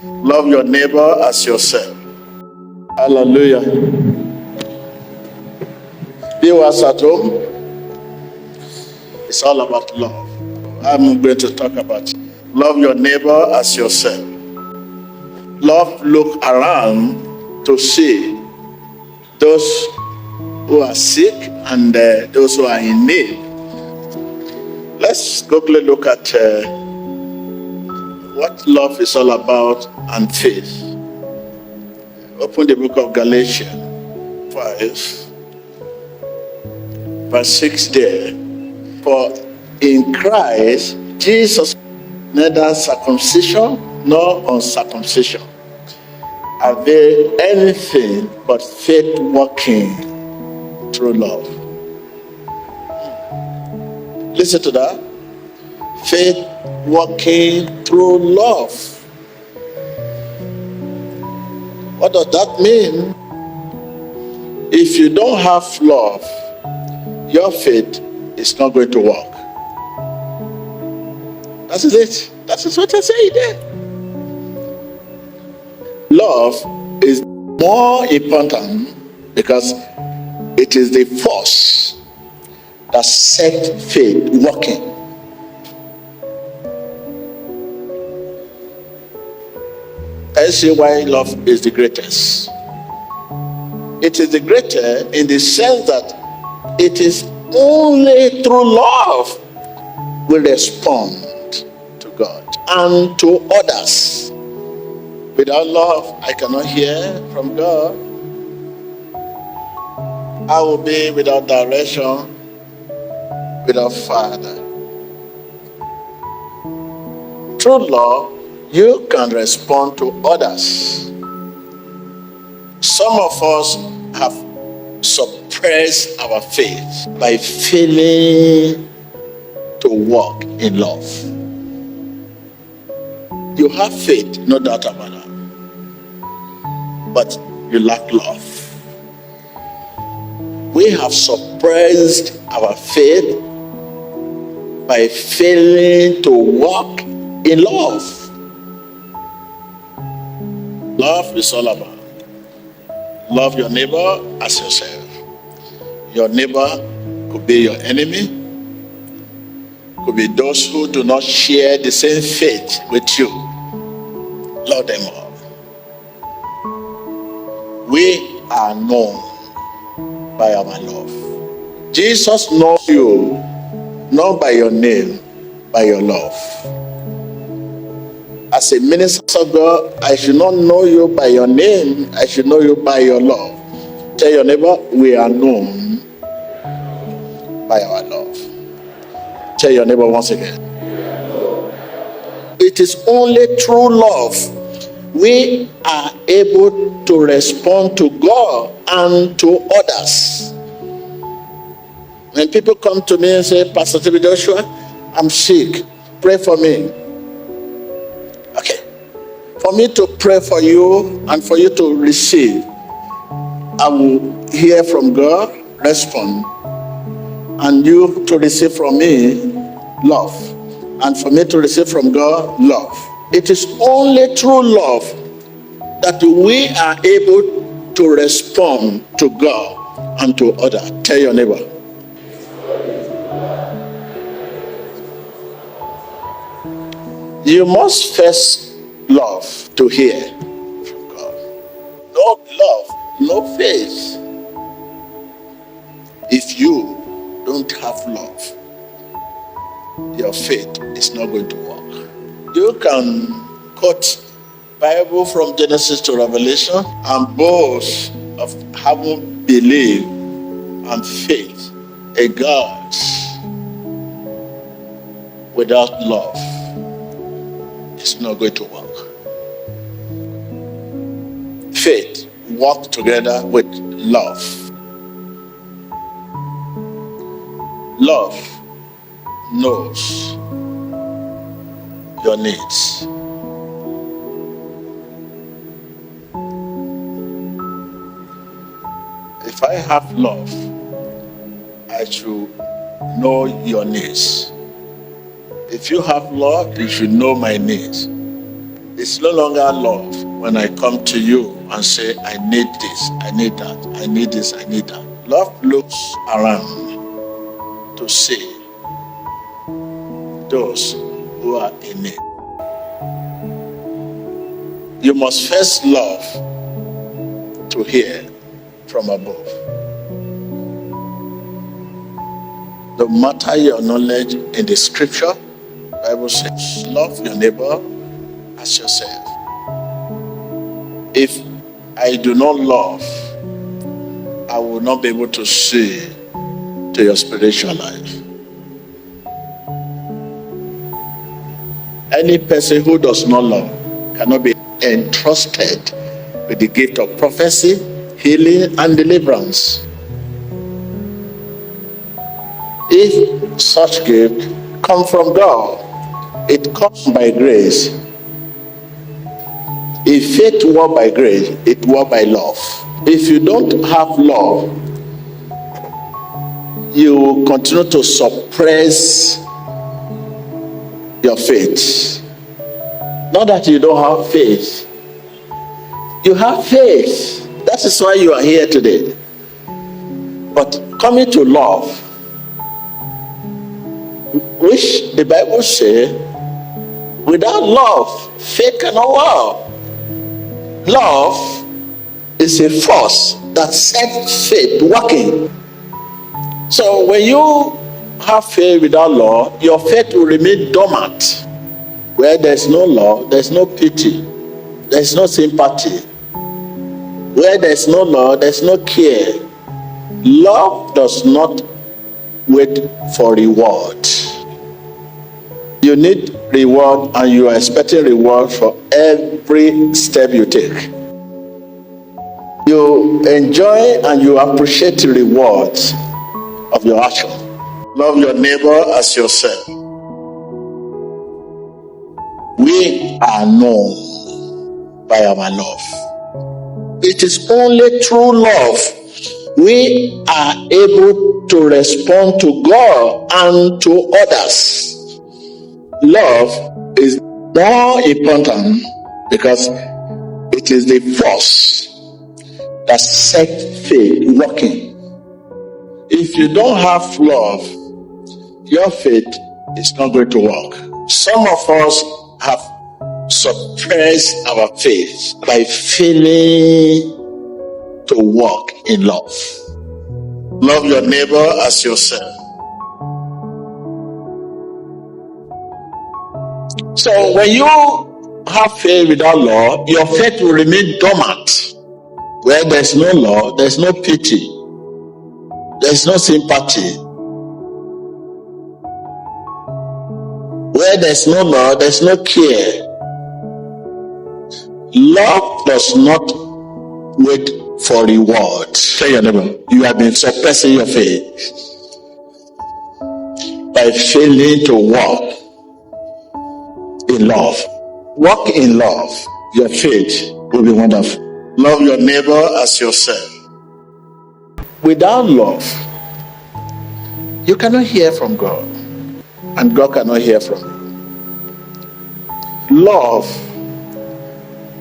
Love your neighbor as yourself. Hallelujah. Viewers at home, it's all about love. I'm going to talk about love your neighbor as yourself. Love, look around to see those who are sick and those who are in need. Let's quickly look at what love is all about and faith. Open the book of Galatians 5, verse 6 there. For in Christ Jesus, neither circumcision nor uncircumcision avail anything but faith working through love. Listen to that. Faith working through love. What does that mean? If you don't have love, your faith is not going to work. That is it. That is what I say there. Love is more important because it is the force that set faith working. I see why love is the greatest. It is the greater in the sense that it is only through love we respond to God and to others. Without love, I cannot hear from God. I will be without direction, without Father. Through love, you can respond to others. Some of us have suppressed our faith by failing to walk in love. You have faith, no doubt about that, but you lack love. We have suppressed our faith by failing to walk in love. Love is all about love your neighbor as yourself. Your neighbor could be your enemy, could be those who do not share the same faith with you. Love them all. We are known by our love. Jesus knows you not by your name, by your love. As a minister of God, I should not know you by your name, I should know you by your love. Tell your neighbor, we are known by our love. Tell your neighbor once again. It is only through love we are able to respond to God and to others. When people come to me and say, Pastor T.B. Joshua, I'm sick, pray for me. Okay. For me to pray for you and for you to receive, I will hear from God, respond, and you to receive from me, love. And for me to receive from God, love. It is only through love that we are able to respond to God and to others. Tell your neighbor. You must first love to hear from God. No love, no faith. If you don't have love, your faith is not going to work. You can quote Bible from Genesis to Revelation and boast of having belief and faith in God without love. It's not going to work. Faith works together with love. Love knows your needs. If I have love, I should know your needs. If you have love, you should know my needs. It's no longer love when I come to you and say, I need this, I need that, I need this, I need that. Love looks around to see those who are in need. You must first love to hear from above. No matter your knowledge in the scripture, the Bible says, love your neighbor as yourself. If I do not love, I will not be able to see to your spiritual life. Any person who does not love cannot be entrusted with the gift of prophecy, healing, and deliverance. If such gift come from God, it comes by grace. If faith were by grace, it were by love. If you don't have love, you will continue to suppress your faith. Not that you don't have faith. You have faith. That is why you are here today. But coming to love, which the Bible says, without love, faith cannot work. Love is a force that sets faith working. So when you have faith without love, your faith will remain dormant. Where there's no love, there's no pity, there's no sympathy. Where there's no love, there's no care. Love does not wait for reward. You need reward, and you are expecting reward for every step you take. You enjoy and you appreciate the rewards of your action. Love your neighbor as yourself. We are known by our love. It is only through love we are able to respond to God and to others. Love is more important because it is the force that sets faith working. If you don't have love, your faith is not going to work. Some of us have suppressed our faith by failing to walk in love. Love your neighbor as yourself. So when you have faith without love, your faith will remain dormant. Where there's no love, there's no pity, there's no sympathy. Where there's no love, there's no care. Love does not wait for reward. Tell your neighbor, you have been suppressing your faith by failing to walk in love. Walk in love. Your faith will be wonderful. Love your neighbor as yourself. Without love, you cannot hear from God, and God cannot hear from you. Love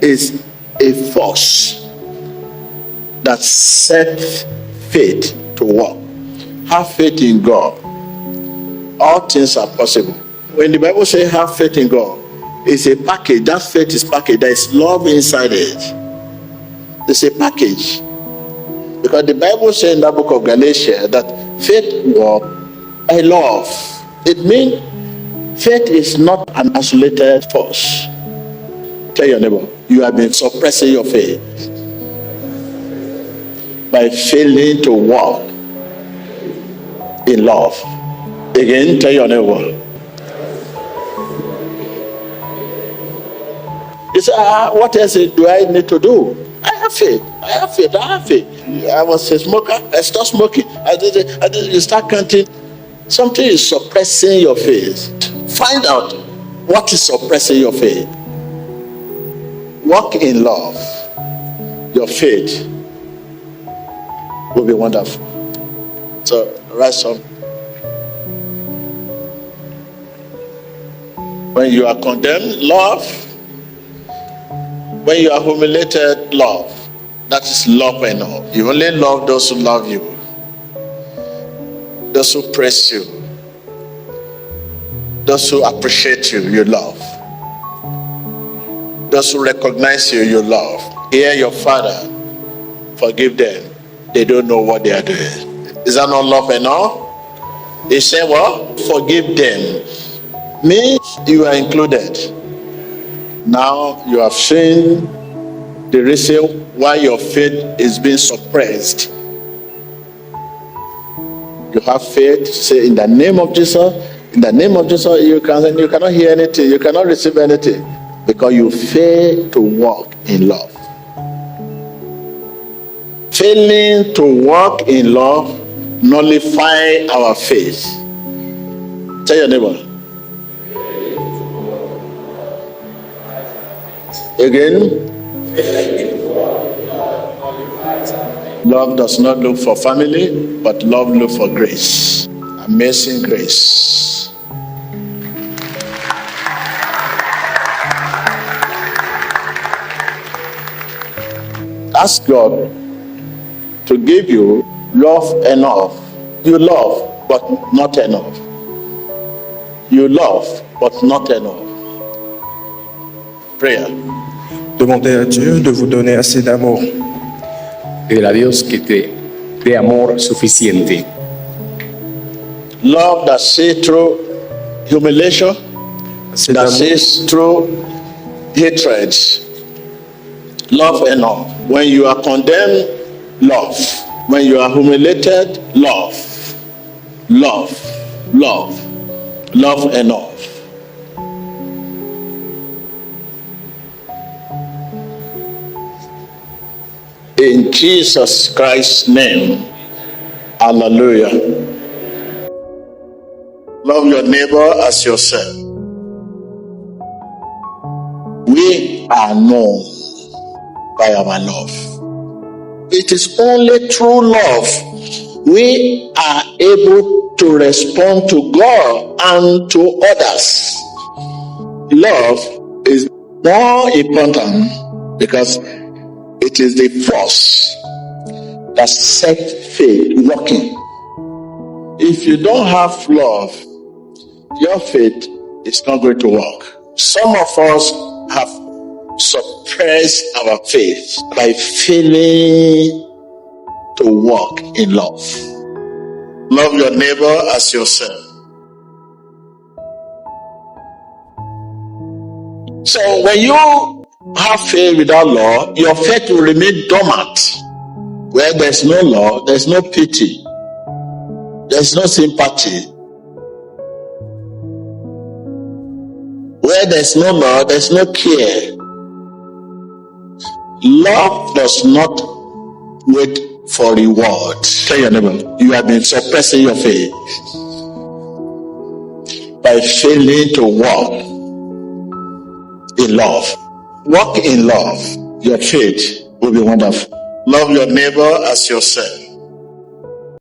is a force that sets faith to work. Have faith in God. All things are possible. When the Bible says have faith in God, it's a package. That faith is packaged. There is love inside it. It's a package. Because the Bible says in that book of Galatians that faith works by love. It means faith is not an isolated force. Tell your neighbor, you have been suppressing your faith by failing to walk in love. Again, tell your neighbor. You say, what else do I need to do? I have faith. I have faith. I have faith. I was a smoker. I stopped smoking. You start counting. Something is suppressing your faith. Find out what is suppressing your faith. Walk in love. Your faith will be wonderful. So, rise on. When you are condemned, love. When you are humiliated, love. That is love enough. You only love those who love you, those who praise you, those who appreciate you, you love. Those who recognize you, you love. Hear your father, forgive them. They don't know what they are doing. Is that not love enough? He said, what? Forgive them. Means you are included. Now you have seen the reason why your faith is being suppressed. You have faith, say in the name of Jesus, in the name of Jesus, you cannot hear anything, you cannot receive anything, because you fail to walk in love. Failing to walk in love nullify our faith. Tell your neighbor. Again. Love does not look for family, but love looks for grace. Amazing grace. Ask God to give you love enough. You love, but not enough. You love, but not enough. Prayer. Demandez à Dieu de vous donner assez d'amour. Pídele a Dios que te dé amor suficiente. Love that sees through humiliation, that sees through hatred. Love enough. When you are condemned, love. When you are humiliated, love. Love. Love. Love enough. In Jesus Christ's name, hallelujah. Love your neighbor as yourself. We are known by our love. It is only through love we are able to respond to God and to others. Love is more important because it is the force that sets faith working. If you don't have love, your faith is not going to work. Some of us have suppressed our faith by failing to walk in love. Love your neighbor as yourself. So when you have faith without love, your faith will remain dormant. Where there's no love, there's no pity, there's no sympathy. Where there's no love, there's no care. Love does not wait for reward. Tell your neighbor, you have been suppressing your faith by failing to walk in love. Walk in love. Your faith will be wonderful. Love your neighbor as yourself.